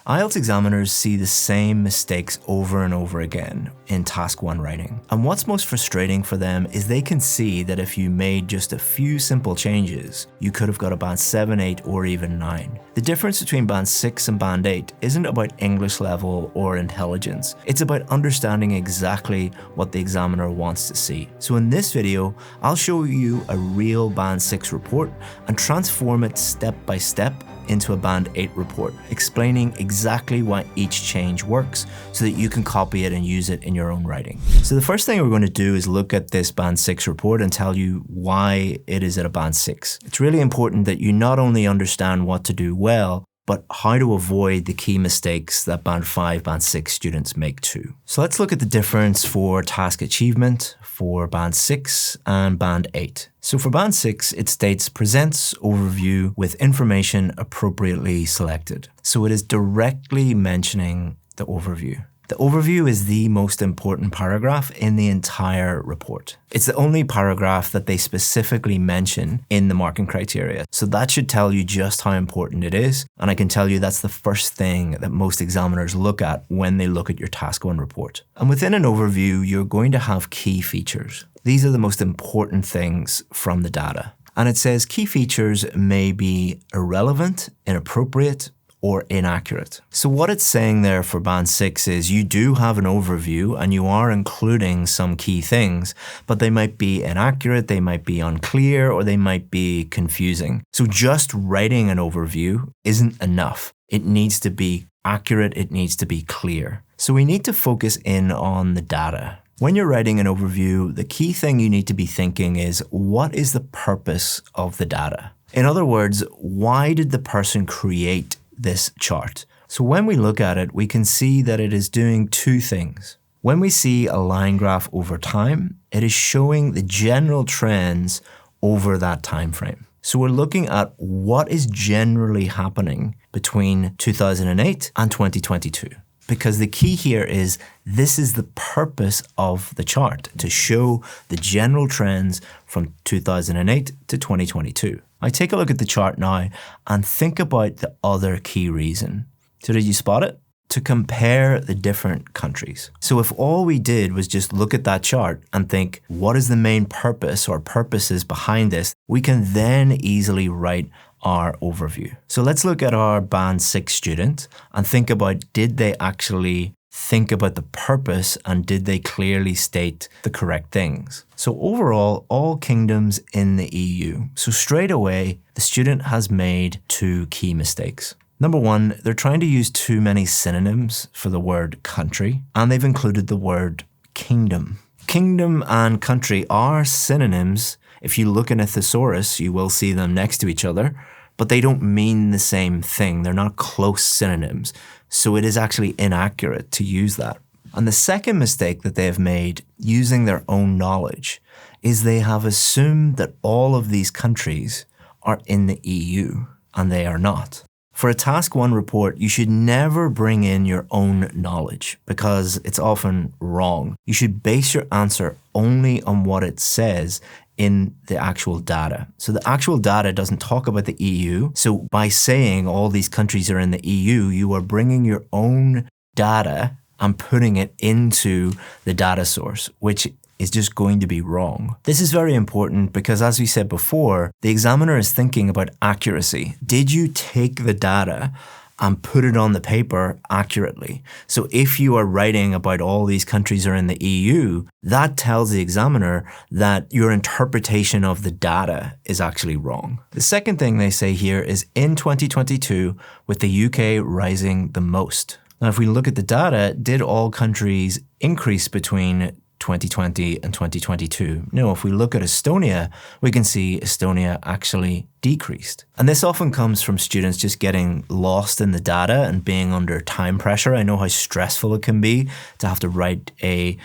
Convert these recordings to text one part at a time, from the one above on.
IELTS examiners see the same mistakes over and over again in Task 1 writing. And what's most frustrating for them is they can see that if you made just a few simple changes, you could have got a Band 7, 8, or even 9. The difference between Band 6 and Band 8 isn't about English level or intelligence. It's about understanding exactly what the examiner wants to see. So in this video, I'll show you a real Band 6 report and transform it step by step into a Band 8 report, explaining exactly why each change works so that you can copy it and use it in your own writing. So the first thing we're going to do is look at this Band 6 report and tell you why it is at a Band 6. It's really important that you not only understand what to do well, but how to avoid the key mistakes that Band 5, Band 6 students make too. So let's look at the difference for task achievement for Band 6 and Band 8. So for Band 6, it states presents overview with information appropriately selected. So it is directly mentioning the overview. The overview is the most important paragraph in the entire report. It's the only paragraph that they specifically mention in the marking criteria. So that should tell you just how important it is. And I can tell you that's the first thing that most examiners look at when they look at your Task 1 report. And within an overview, you're going to have key features. These are the most important things from the data. And it says key features may be irrelevant, inappropriate, or inaccurate. So what it's saying there for Band 6 is you do have an overview and you are including some key things, but they might be inaccurate, they might be unclear, or they might be confusing. So just writing an overview isn't enough. It needs to be accurate, it needs to be clear. So we need to focus in on the data. When you're writing an overview, the key thing you need to be thinking is, what is the purpose of the data? In other words, why did the person create this chart? So when we look at it, we can see that it is doing two things. When we see a line graph over time, it is showing the general trends over that time frame. So we're looking at what is generally happening between 2008 and 2022. Because the key here is this is the purpose of the chart, to show the general trends from 2008 to 2022. I take a look at the chart now and think about the other key reason. So did you spot it? To compare the different countries. So if all we did was just look at that chart and think, what is the main purpose or purposes behind this, we can then easily write our overview. So let's look at our Band 6 student and think about, did they actually think about the purpose and did they clearly state the correct things? So overall, all kingdoms in the EU. So straight away, the student has made two key mistakes. Number one, they're trying to use too many synonyms for the word country, and they've included the word kingdom. Kingdom and country are synonyms. If you look in a thesaurus, you will see them next to each other, but they don't mean the same thing. They're not close synonyms. So it is actually inaccurate to use that. And the second mistake that they have made using their own knowledge is they have assumed that all of these countries are in the EU, and they are not. For a Task 1 report, you should never bring in your own knowledge because it's often wrong. You should base your answer only on what it says in the actual data. So the actual data doesn't talk about the EU. So by saying all these countries are in the EU, you are bringing your own data and putting it into the data source, which is just going to be wrong. This is very important because, as we said before, the examiner is thinking about accuracy. Did you take the data and put it on the paper accurately? So if you are writing about all these countries are in the EU, that tells the examiner that your interpretation of the data is actually wrong. The second thing they say here is in 2022, with the UK rising the most. Now, if we look at the data, did all countries increase between 2020 and 2022? No, if we look at Estonia, we can see Estonia actually decreased. And this often comes from students just getting lost in the data and being under time pressure. I know how stressful it can be to have to write a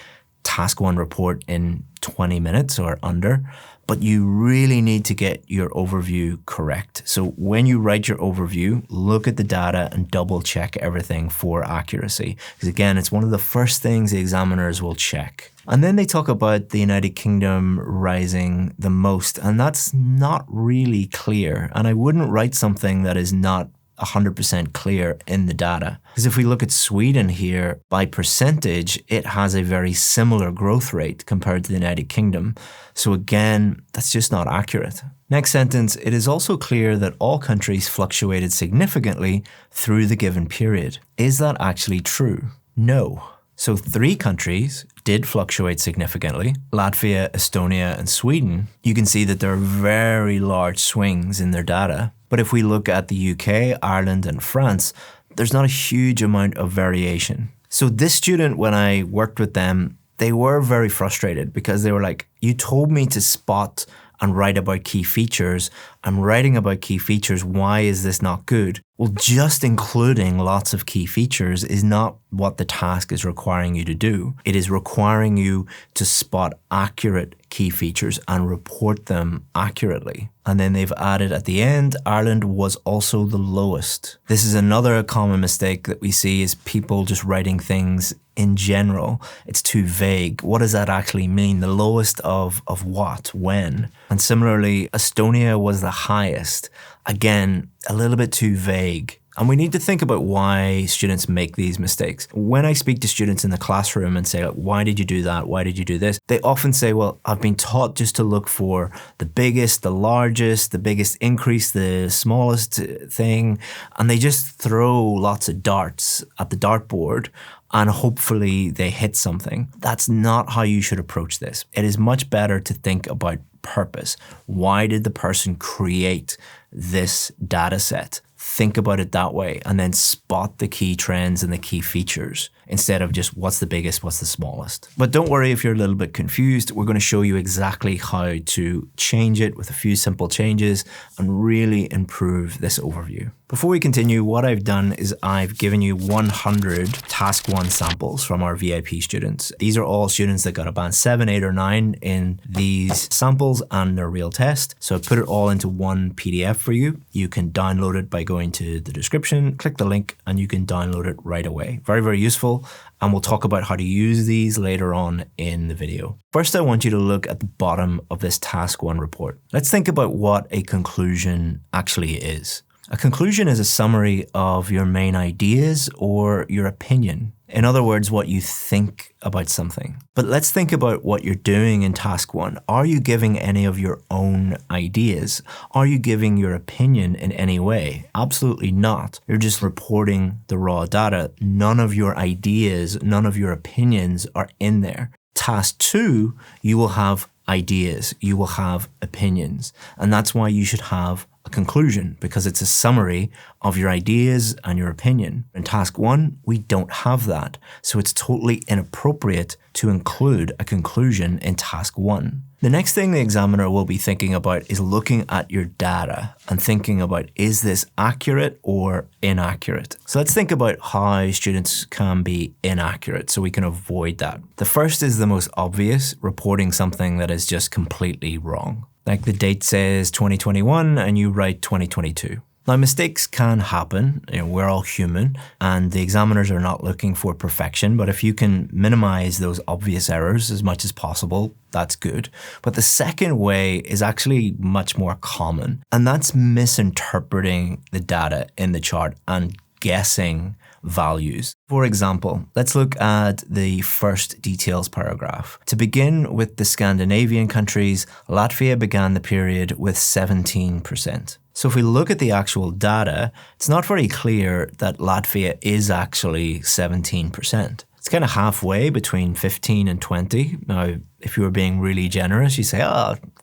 Task 1 report in 20 minutes or under, but you really need to get your overview correct. So when you write your overview, look at the data and double check everything for accuracy. Because again, it's one of the first things the examiners will check. And then they talk about the United Kingdom rising the most, and that's not really clear. And I wouldn't write something that is not 100% clear in the data. Because if we look at Sweden here, by percentage, it has a very similar growth rate compared to the United Kingdom. So again, that's just not accurate. Next sentence, it is also clear that all countries fluctuated significantly through the given period. Is that actually true? No. So 3 countries did fluctuate significantly, Latvia, Estonia, and Sweden. You can see that there are very large swings in their data. But if we look at the UK, Ireland, and France, there's not a huge amount of variation. So this student, when I worked with them, they were very frustrated because they were like, you told me to spot and write about key features. I'm writing about key features. Why is this not good? Well, just including lots of key features is not what the task is requiring you to do. It is requiring you to spot accurate key features and report them accurately. And then they've added at the end, Ireland was also the lowest. This is another common mistake that we see is people just writing things in general. It's too vague. What does that actually mean? The lowest of what? When? And similarly, Estonia was the highest. Again, a little bit too vague. And we need to think about why students make these mistakes. When I speak to students in the classroom and say, like, why did you do that? Why did you do this? They often say, well, I've been taught just to look for the biggest, the largest, the biggest increase, the smallest thing. And they just throw lots of darts at the dartboard and hopefully they hit something. That's not how you should approach this. It is much better to think about purpose. Why did the person create this data set? Think about it that way and then spot the key trends and the key features instead of just what's the biggest, what's the smallest. But don't worry if you're a little bit confused. We're going to show you exactly how to change it with a few simple changes and really improve this overview. Before we continue, what I've done is I've given you 100 Task 1 samples from our VIP students. These are all students that got a band 7, 8, or 9 in these samples and their real test. So I put it all into one PDF for you. You can download it by going to the description, click the link, and you can download it right away. Very, very useful. And we'll talk about how to use these later on in the video. First, I want you to look at the bottom of this Task 1 report. Let's think about what a conclusion actually is. A conclusion is a summary of your main ideas or your opinion. In other words, what you think about something. But let's think about what you're doing in Task 1. Are you giving any of your own ideas? Are you giving your opinion in any way? Absolutely not. You're just reporting the raw data. None of your ideas, none of your opinions are in there. Task 2, you will have ideas, you will have opinions. And that's why you should have a conclusion, because it's a summary of your ideas and your opinion. In Task 1, we don't have that. So it's totally inappropriate to include a conclusion in Task 1. The next thing the examiner will be thinking about is looking at your data and thinking about, is this accurate or inaccurate? So let's think about how students can be inaccurate so we can avoid that. The first is the most obvious, reporting something that is just completely wrong. Like the date says 2021 and you write 2022. Now, mistakes can happen. We're all human and the examiners are not looking for perfection, but if you can minimize those obvious errors as much as possible, that's good. But the second way is actually much more common, and that's misinterpreting the data in the chart and guessing values. For example, let's look at the first details paragraph. To begin with the Scandinavian countries, Latvia began the period with 17%. So if we look at the actual data, it's not very clear that Latvia is actually 17%. It's kind of halfway between 15 and 20. Now, if you were being really generous, you say,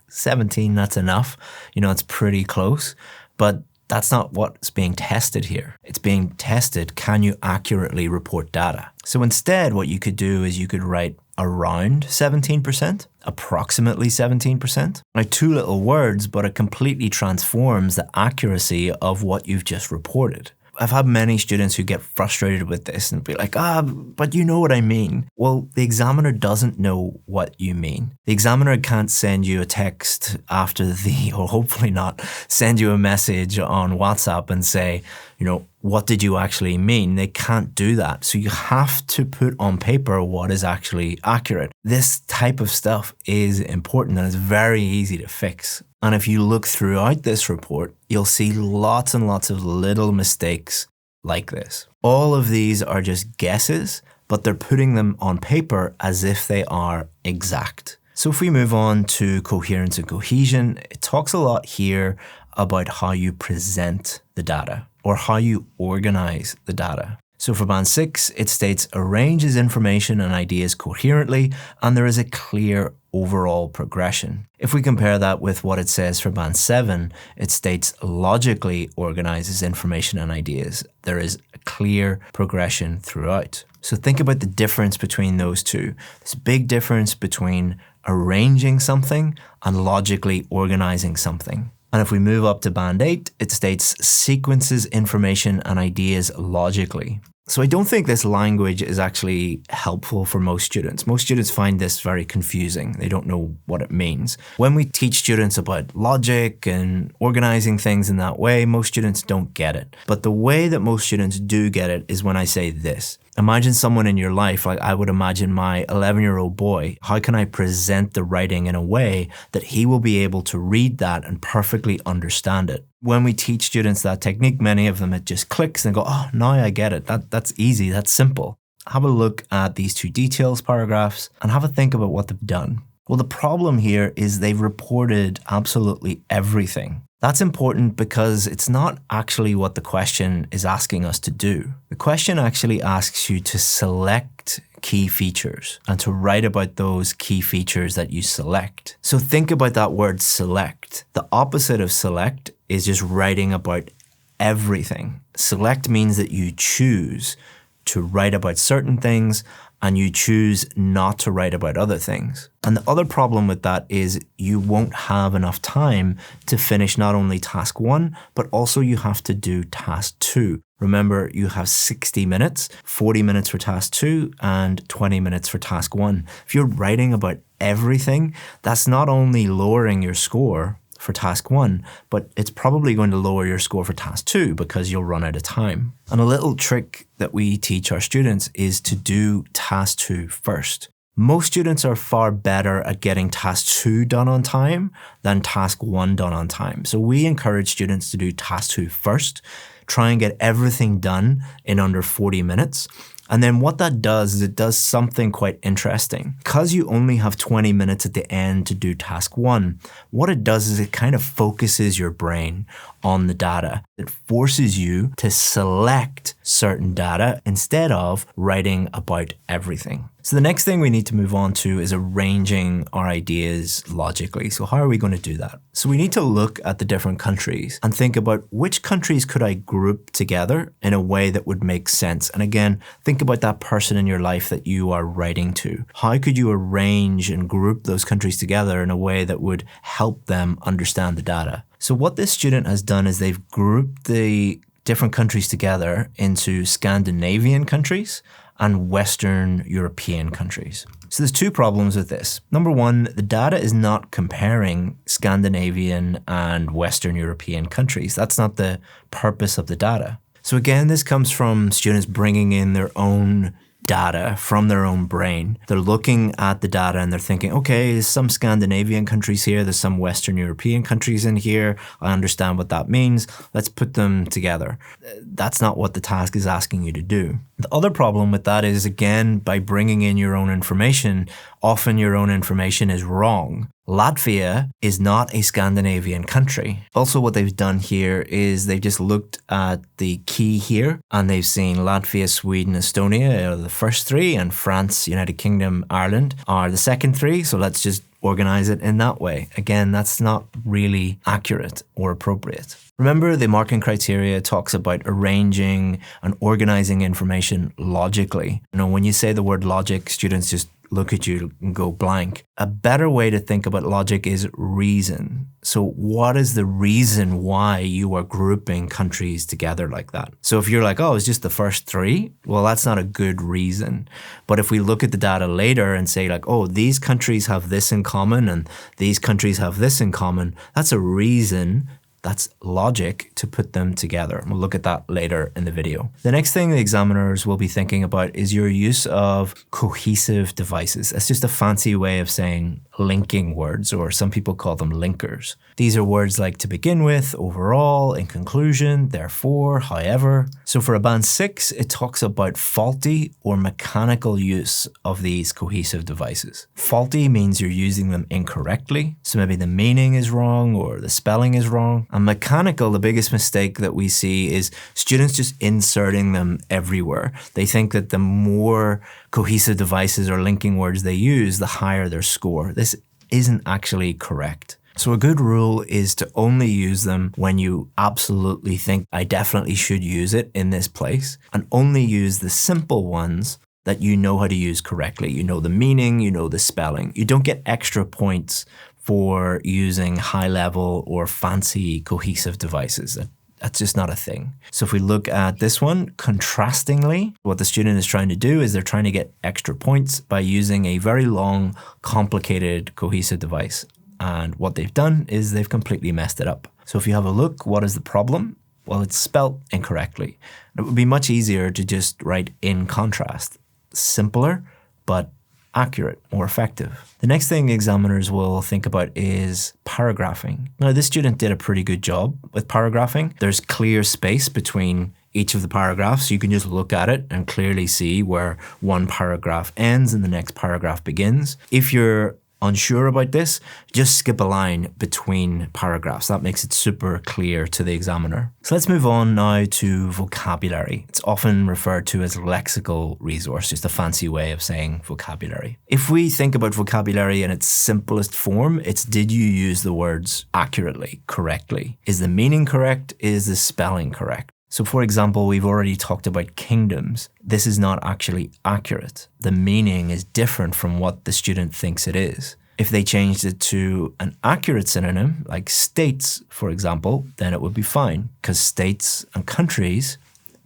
17, that's enough. It's pretty close. But that's not what's being tested here. It's being tested, can you accurately report data? So instead, what you could do is you could write around 17%, approximately 17%. Now, 2 little words, but it completely transforms the accuracy of what you've just reported. I've had many students who get frustrated with this and be like, but you know what I mean. Well, the examiner doesn't know what you mean. The examiner can't send you a text after or hopefully not, send you a message on WhatsApp and say, what did you actually mean? They can't do that. So you have to put on paper what is actually accurate. This type of stuff is important and it's very easy to fix. And if you look throughout this report, you'll see lots and lots of little mistakes like this. All of these are just guesses, but they're putting them on paper as if they are exact. So if we move on to coherence and cohesion, it talks a lot here about how you present the data or how you organize the data. So for band 6, it states arranges information and ideas coherently, and there is a clear overall progression. If we compare that with what it says for band 7, it states logically organizes information and ideas. There is a clear progression throughout. So think about the difference between those two. There's a big difference between arranging something and logically organizing something. And if we move up to band 8, it states sequences information and ideas logically. So I don't think this language is actually helpful for most students. Most students find this very confusing. They don't know what it means. When we teach students about logic and organizing things in that way, most students don't get it. But the way that most students do get it is when I say this. Imagine someone in your life, like I would imagine my 11-year-old boy. How can I present the writing in a way that he will be able to read that and perfectly understand it? When we teach students that technique, many of them, it just clicks and go, oh, now I get it. That's easy, that's simple. Have a look at these two details paragraphs and have a think about what they've done. Well, the problem here is they've reported absolutely everything. That's important because it's not actually what the question is asking us to do. The question actually asks you to select key features and to write about those key features that you select. So think about that word select. The opposite of select is just writing about everything. Select means that you choose to write about certain things and you choose not to write about other things. And the other problem with that is you won't have enough time to finish not only task 1, but also you have to do task 2. Remember, you have 60 minutes, 40 minutes for task 2 and 20 minutes for task 1. If you're writing about everything, that's not only lowering your score for task 1, but it's probably going to lower your score for task 2 because you'll run out of time. And a little trick that we teach our students is to do task 2 first. Most students are far better at getting task 2 done on time than task 1 done on time. So we encourage students to do task 2 first, try and get everything done in under 40 minutes. And then what that does is it does something quite interesting. Because you only have 20 minutes at the end to do task 1, what it does is it kind of focuses your brain on the data. It forces you to select certain data instead of writing about everything. So the next thing we need to move on to is arranging our ideas logically. So how are we going to do that? So we need to look at the different countries and think about which countries could I group together in a way that would make sense. And again, think about that person in your life that you are writing to. How could you arrange and group those countries together in a way that would help them understand the data? So what this student has done is they've grouped the different countries together into Scandinavian countries and Western European countries. So there's two problems with this. Number one, the data is not comparing Scandinavian and Western European countries. That's not the purpose of the data. So again, this comes from students bringing in their own data from their own brain. They're looking at the data and they're thinking, okay, there's some Scandinavian countries here, there's some Western European countries in here. I understand what that means. Let's put them together. That's not what the task is asking you to do. The other problem with that is, again, by bringing in your own information, often your own information is wrong. Latvia is not a Scandinavian country. Also, what they've done here is they've just looked at the key here and they've seen Latvia, Sweden, Estonia are the first three, and France, United Kingdom, Ireland are the second three. So let's just organize it in that way. Again, that's not really accurate or appropriate. Remember, the marking criteria talks about arranging and organizing information logically. You know, when you say the word logic, students just look at you and go blank. A better way to think about logic is reason. So what is the reason why you are grouping countries together like that? So if you're like, oh, it's just the first three, well, that's not a good reason. But if we look at the data later and say like, oh, these countries have this in common and these countries have this in common, that's a reason That's logic to put them together. We'll look at that later in the video. The next thing the examiners will be thinking about is your use of cohesive devices. That's just a fancy way of saying linking words, or some people call them linkers. These are words like to begin with, overall, in conclusion, therefore, however. So for a band 6, it talks about faulty or mechanical use of these cohesive devices. Faulty means you're using them incorrectly. So maybe the meaning is wrong or the spelling is wrong. And mechanical, the biggest mistake that we see is students just inserting them everywhere. They think that the more cohesive devices or linking words they use, the higher their score. This isn't actually correct. So a good rule is to only use them when you absolutely think, I definitely should use it in this place, and only use the simple ones that you know how to use correctly. You know the meaning, you know the spelling. You don't get extra points for using high level or fancy cohesive devices. That's just not a thing. So if we look at this one, contrastingly, what the student is trying to do is they're trying to get extra points by using a very long, complicated cohesive device. And what they've done is they've completely messed it up. So if you have a look, what is the problem? Well, it's spelt incorrectly. It would be much easier to just write in contrast. Simpler, but accurate, more effective. The next thing examiners will think about is paragraphing. Now, this student did a pretty good job with paragraphing. There's clear space between each of the paragraphs. You can just look at it and clearly see where one paragraph ends and the next paragraph begins. If you're unsure about this, just skip a line between paragraphs. That makes it super clear to the examiner. So let's move on now to vocabulary. It's often referred to as lexical resource, just a fancy way of saying vocabulary. If we think about vocabulary in its simplest form, it's did you use the words accurately, correctly? Is the meaning correct? Is the spelling correct? So for example, we've already talked about kingdoms. This is not actually accurate. The meaning is different from what the student thinks it is. If they changed it to an accurate synonym, like states, for example, then it would be fine, because states and countries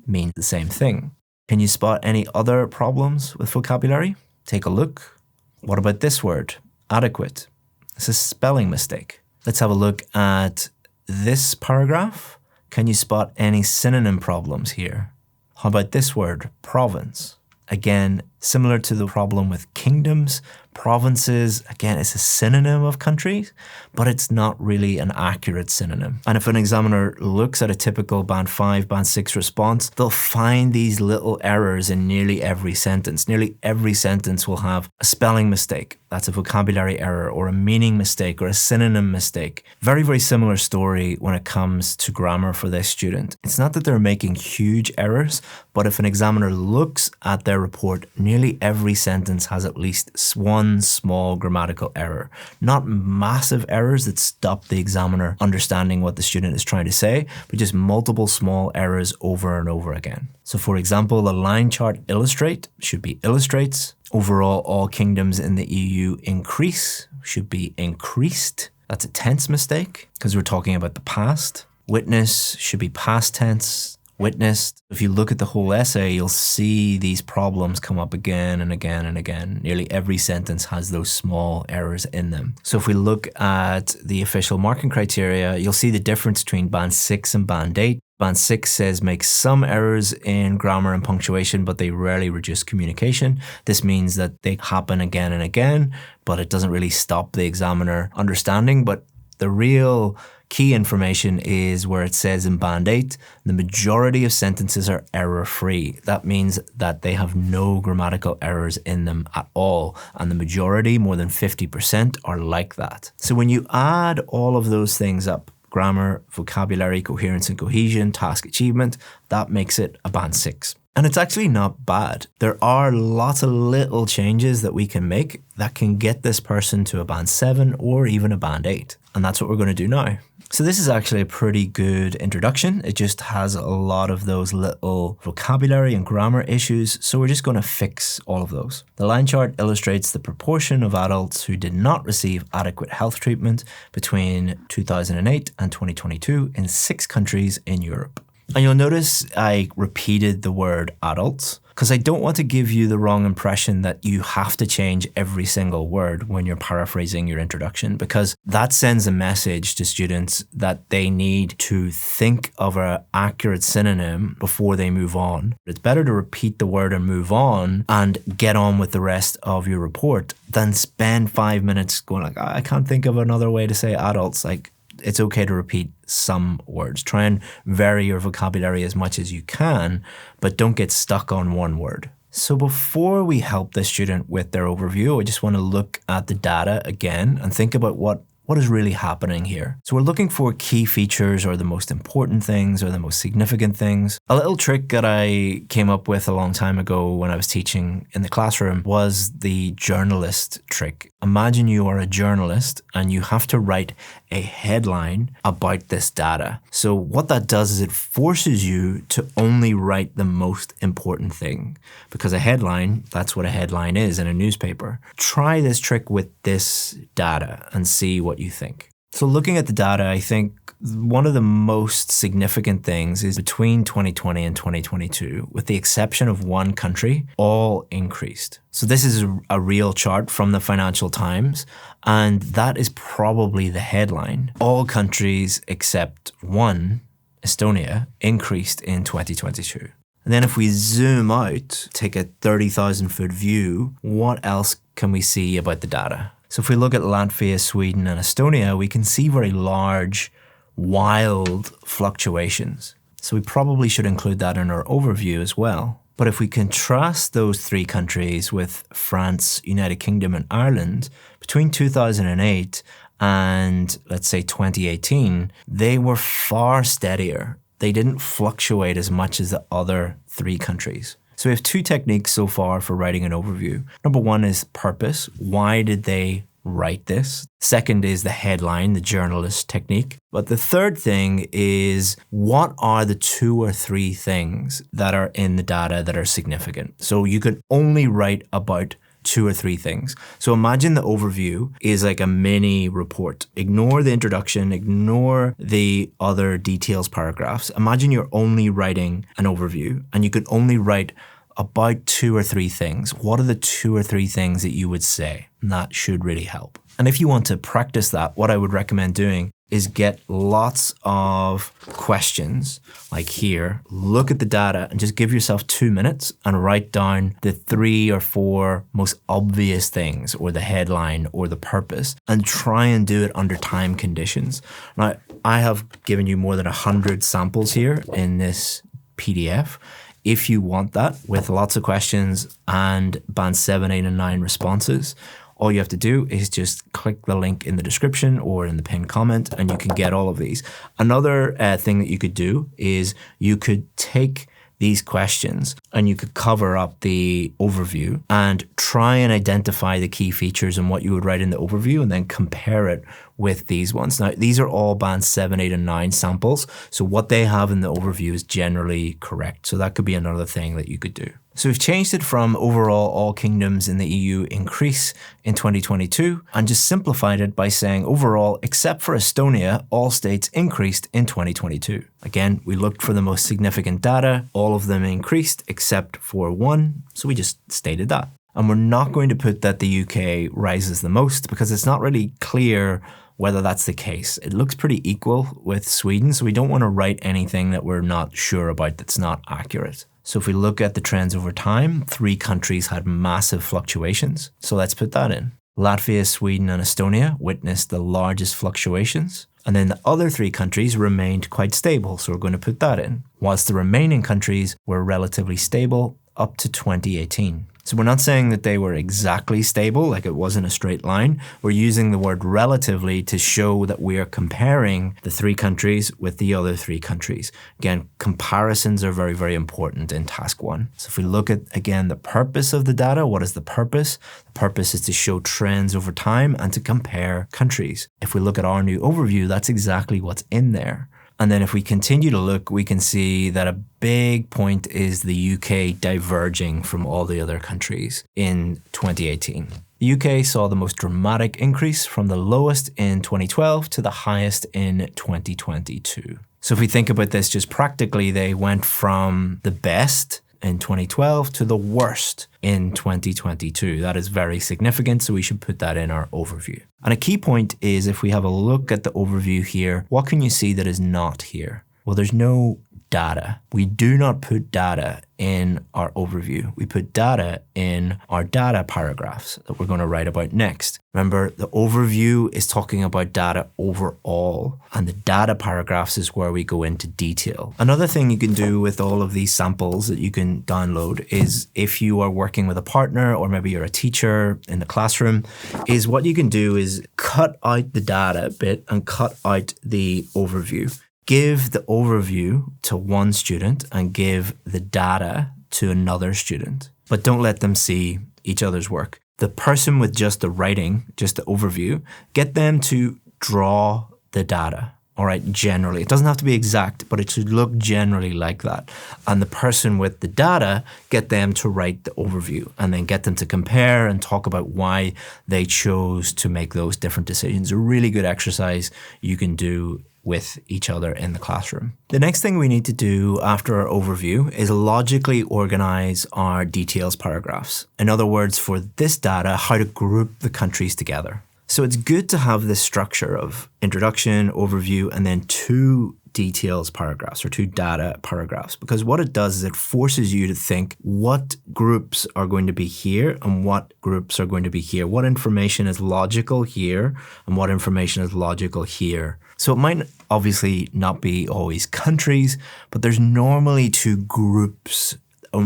mean the same thing. Can you spot any other problems with vocabulary? Take a look. What about this word, adequate? It's a spelling mistake. Let's have a look at this paragraph. Can you spot any synonym problems here? How about this word, province? Again, similar to the problem with kingdoms, provinces, again, it's a synonym of countries, but it's not really an accurate synonym. And if an examiner looks at a typical band 5, band 6 response, they'll find these little errors in nearly every sentence. Nearly every sentence will have a spelling mistake. That's a vocabulary error, or a meaning mistake, or a synonym mistake. Very, very similar story when it comes to grammar for this student. It's not that they're making huge errors, but if an examiner looks at their report, nearly every sentence has at least one small grammatical error. Not massive errors that stop the examiner understanding what the student is trying to say, but just multiple small errors over and over again. So for example, the line chart illustrate should be illustrates. Overall, all kingdoms in the EU increase should be increased. That's a tense mistake because we're talking about the past. Witness should be past tense. Witnessed. If you look at the whole essay, you'll see these problems come up again and again and again. Nearly every sentence has those small errors in them. So if we look at the official marking criteria, you'll see the difference between band 6 and band 8. Band 6 says make some errors in grammar and punctuation, but they rarely reduce communication. This means that they happen again and again, but it doesn't really stop the examiner understanding. But the real key information is where it says in band 8, the majority of sentences are error-free. That means that they have no grammatical errors in them at all. And the majority, more than 50%, are like that. So when you add all of those things up, grammar, vocabulary, coherence and cohesion, task achievement, that makes it a band 6. And it's actually not bad. There are lots of little changes that we can make that can get this person to a band 7 or even a band 8. And that's what we're going to do now. So this is actually a pretty good introduction. It just has a lot of those little vocabulary and grammar issues. So we're just going to fix all of those. The line chart illustrates the proportion of adults who did not receive adequate health treatment between 2008 and 2022 in 6 countries in Europe. And you'll notice I repeated the word adults because I don't want to give you the wrong impression that you have to change every single word when you're paraphrasing your introduction, because that sends a message to students that they need to think of an accurate synonym before they move on. It's better to repeat the word and move on and get on with the rest of your report than spend 5 minutes going like, I can't think of another way to say adults. Like, it's okay to repeat some words. Try and vary your vocabulary as much as you can, but don't get stuck on one word. So before we help the student with their overview, I just want to look at the data again and think about what is really happening here. So we're looking for key features or the most important things or the most significant things. A little trick that I came up with a long time ago when I was teaching in the classroom was the journalist trick. Imagine you are a journalist and you have to write a headline about this data. So what that does is it forces you to only write the most important thing, because a headline, that's what a headline is in a newspaper. Try this trick with this data and see what you think. So looking at the data, I think one of the most significant things is between 2020 and 2022, with the exception of one country, all increased. So this is a real chart from the Financial Times, and that is probably the headline. All countries except one, Estonia, increased in 2022. And then if we zoom out, take a 30,000 foot view, what else can we see about the data? So if we look at Latvia, Sweden, and Estonia, we can see very large, wild fluctuations. So we probably should include that in our overview as well. But if we contrast those three countries with France, United Kingdom, and Ireland, between 2008 and let's say 2018, they were far steadier. They didn't fluctuate as much as the other three countries. So we have two techniques so far for writing an overview. Number one is purpose. Why did they write this? Second is the headline, the journalist technique. But the third thing is, what are the 2 or 3 things that are in the data that are significant? So you could only write about 2 or 3 things. So imagine the overview is like a mini report. Ignore the introduction, ignore the other details paragraphs. Imagine you're only writing an overview and you could only write about 2 or 3 things. What are the 2 or 3 things that you would say? And that should really help. And if you want to practice that, what I would recommend doing is get lots of questions like here, look at the data and just give yourself 2 minutes and write down the 3 or 4 most obvious things, or the headline or the purpose, and try and do it under time conditions. Now, I have given you more than 100 samples here in this PDF. If you want that with lots of questions and band 7, 8, and 9 responses, all you have to do is just click the link in the description or in the pinned comment and you can get all of these. Another thing that you could do is you could take these questions and you could cover up the overview and try and identify the key features and what you would write in the overview and then compare it with these ones. Now, these are all band 7, 8, and 9 samples. So what they have in the overview is generally correct. So that could be another thing that you could do. So we've changed it from overall all kingdoms in the EU increase in 2022 and just simplified it by saying overall, except for Estonia, all states increased in 2022. Again, we looked for the most significant data. All of them increased except for one. So we just stated that. And we're not going to put that the UK rises the most because it's not really clear whether that's the case. It looks pretty equal with Sweden, so we don't want to write anything that we're not sure about that's not accurate. So if we look at the trends over time, 3 countries had massive fluctuations. So let's put that in. Latvia, Sweden, and Estonia witnessed the largest fluctuations. And then the other 3 countries remained quite stable, so we're going to put that in. Whilst the remaining countries were relatively stable up to 2018. So we're not saying that they were exactly stable, like it wasn't a straight line. We're using the word relatively to show that we are comparing the 3 countries with the other 3 countries. Again, comparisons are very, very important in task 1. So if we look at, again, the purpose of the data, what is the purpose? The purpose is to show trends over time and to compare countries. If we look at our new overview, that's exactly what's in there. And then if we continue to look, we can see that a big point is the UK diverging from all the other countries in 2018. The UK saw the most dramatic increase from the lowest in 2012 to the highest in 2022. So if we think about this just practically, they went from the best in 2012 to the worst in 2022. That is very significant, so we should put that in our overview. And a key point is, if we have a look at the overview here, what can you see that is not here? Well, there's no data. We do not put data in our overview. We put data in our data paragraphs that we're going to write about next. Remember, the overview is talking about data overall, and the data paragraphs is where we go into detail. Another thing you can do with all of these samples that you can download is, if you are working with a partner or maybe you're a teacher in the classroom, is what you can do is cut out the data bit and cut out the overview. Give the overview to one student and give the data to another student, but don't let them see each other's work. The person with just the writing, just the overview, get them to draw the data. All right, generally. It doesn't have to be exact, but it should look generally like that. And the person with the data, get them to write the overview and then get them to compare and talk about why they chose to make those different decisions. A really good exercise you can do with each other in the classroom. The next thing we need to do after our overview is logically organize our details paragraphs. In other words, for this data, how to group the countries together. So it's good to have this structure of introduction, overview, and then two details paragraphs or two data paragraphs, because what it does is it forces you to think what groups are going to be here and what groups are going to be here. What information is logical here and what information is logical here. So it might obviously not be always countries, but there's normally two groups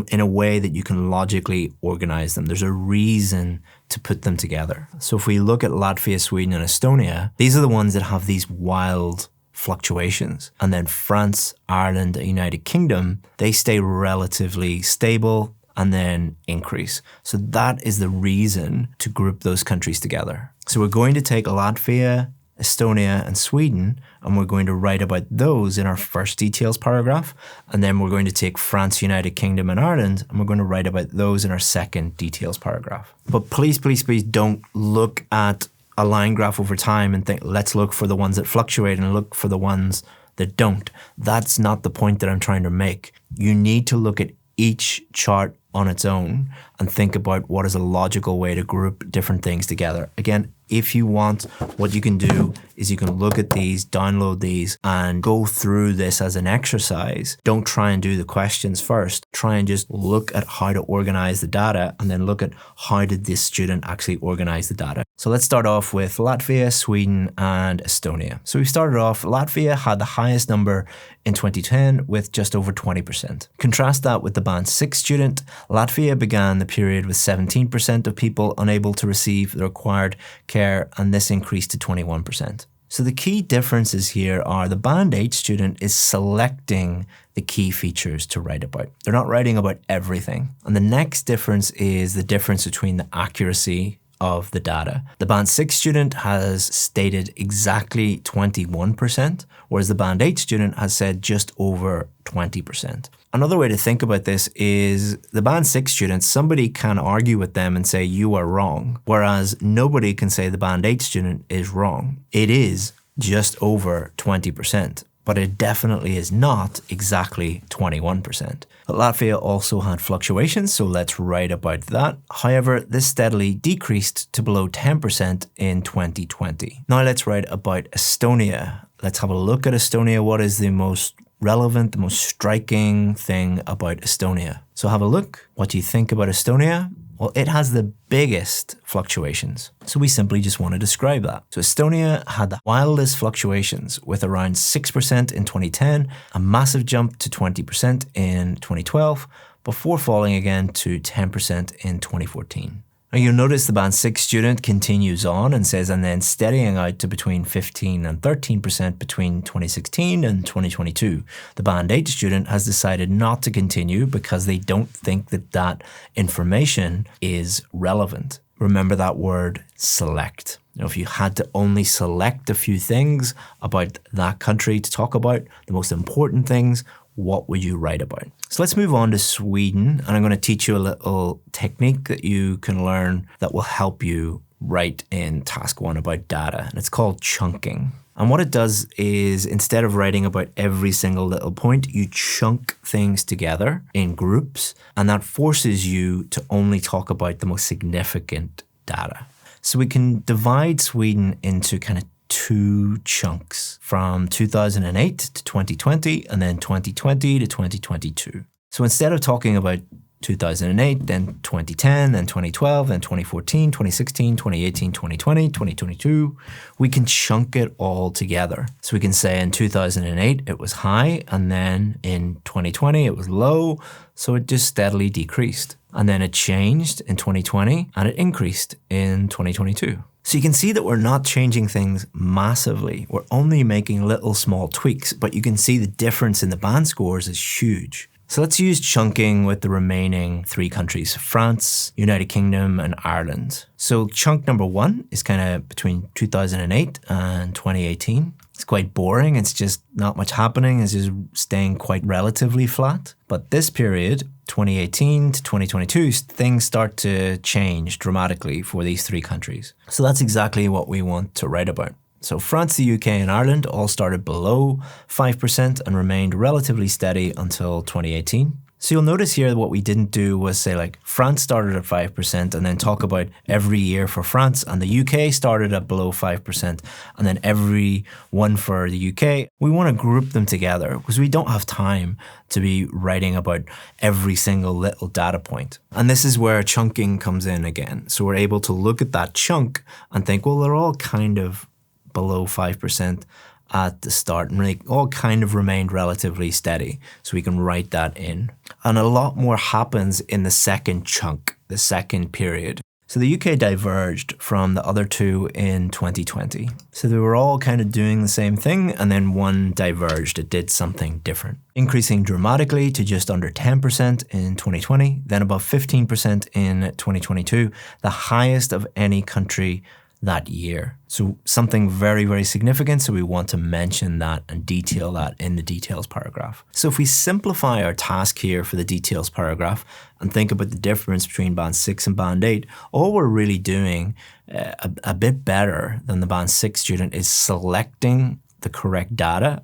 in a way that you can logically organize them. There's a reason to put them together. So if we look at Latvia, Sweden, and Estonia, these are the ones that have these wild fluctuations. And then France, Ireland, and United Kingdom, they stay relatively stable and then increase. So that is the reason to group those countries together. So we're going to take Latvia, Estonia, and Sweden, and we're going to write about those in our first details paragraph. And then we're going to take France, United Kingdom, and Ireland, and we're going to write about those in our second details paragraph. But please, please, please don't look at a line graph over time and think, let's look for the ones that fluctuate and look for the ones that don't. That's not the point that I'm trying to make. You need to look at each chart on its own and think about what is a logical way to group different things together. Again, if you want, what you can do is you can look at these, download these, and go through this as an exercise. Don't try and do the questions first. Try and just look at how to organize the data and then look at how did this student actually organize the data. So let's start off with Latvia, Sweden, and Estonia. So we started off, Latvia had the highest number in 2010 with just over 20%. Contrast that with the Band 6 student. Latvia began the period with 17% of people unable to receive the required care, and this increased to 21%. So the key differences here are the Band 8 student is selecting the key features to write about. They're not writing about everything. And the next difference is the difference between the accuracy of the data. The Band 6 student has stated exactly 21%, whereas the Band 8 student has said just over 20%. Another way to think about this is the Band 6 students, somebody can argue with them and say you are wrong, whereas nobody can say the Band 8 student is wrong. It is just over 20%. But it definitely is not exactly 21%. But Latvia also had fluctuations, so let's write about that. However, this steadily decreased to below 10% in 2020. Now let's write about Estonia. Let's have a look at Estonia. What is the most relevant, the most striking thing about Estonia? So have a look. What do you think about Estonia? Well, it has the biggest fluctuations. So we simply just want to describe that. So Estonia had the wildest fluctuations with around 6% in 2010, a massive jump to 20% in 2012, before falling again to 10% in 2014. Now you'll notice the Band 6 student continues on and says, and then steadying out to between 15 and 13% between 2016 and 2022. The Band 8 student has decided not to continue because they don't think that that information is relevant. Remember that word, select. Now, if you had to only select a few things about that country to talk about, the most important things, what would you write about? So let's move on to Sweden, and I'm going to teach you a little technique that you can learn that will help you write in task 1 about data, and it's called chunking. And what it does is, instead of writing about every single little point, you chunk things together in groups, and that forces you to only talk about the most significant data. So we can divide Sweden into kind of 2 chunks, from 2008 to 2020 and then 2020 to 2022. So instead of talking about 2008, then 2010, then 2012, then 2014, 2016, 2018, 2020, 2022, we can chunk it all together. So we can say in 2008 it was high, and then in 2020 it was low, so it just steadily decreased. And then it changed in 2020 and it increased in 2022. So you can see that we're not changing things massively. We're only making little small tweaks, but you can see the difference in the band scores is huge. So let's use chunking with the remaining 3 countries, France, United Kingdom, and Ireland. So chunk number 1 is kind of between 2008 and 2018. It's quite boring. It's just not much happening. It's just staying quite relatively flat. But this period, 2018 to 2022, things start to change dramatically for these 3 countries. So that's exactly what we want to write about. So France, the UK, and Ireland all started below 5% and remained relatively steady until 2018. So you'll notice here that what we didn't do was say like France started at 5% and then talk about every year for France, and the UK started at below 5% and then every one for the UK. We want to group them together because we don't have time to be writing about every single little data point. And this is where chunking comes in again. So we're able to look at that chunk and think, well, they're all kind of below 5% at the start, and they all kind of remained relatively steady. So we can write that in. And a lot more happens in the second chunk, the second period. So the UK diverged from the other 2 in 2020. So they were all kind of doing the same thing, and then one diverged. It did something different, increasing dramatically to just under 10% in 2020, then above 15% in 2022, the highest of any country that year. So something very, very significant. So we want to mention that and detail that in the details paragraph. So if we simplify our task here for the details paragraph and think about the difference between band 6 and band 8, all we're really doing a bit better than the band 6 student is selecting the correct data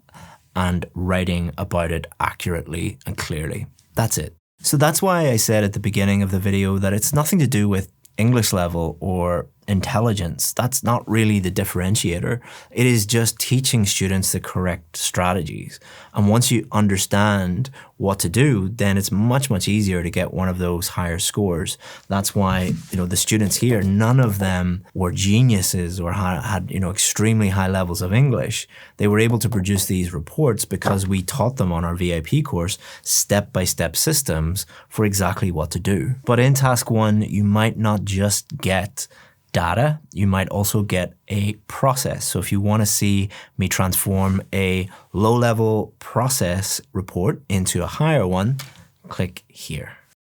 and writing about it accurately and clearly. That's it. So that's why I said at the beginning of the video that it's nothing to do with English level or intelligence. That's not really the differentiator. It is just teaching students the correct strategies. And once you understand what to do, then it's much, much easier to get one of those higher scores. That's why, the students here, none of them were geniuses or had extremely high levels of English. They were able to produce these reports because we taught them on our VIP course step-by-step systems for exactly what to do. But in task 1, you might not just get data, you might also get a process. So if you want to see me transform a low-level process report into a higher one, click here.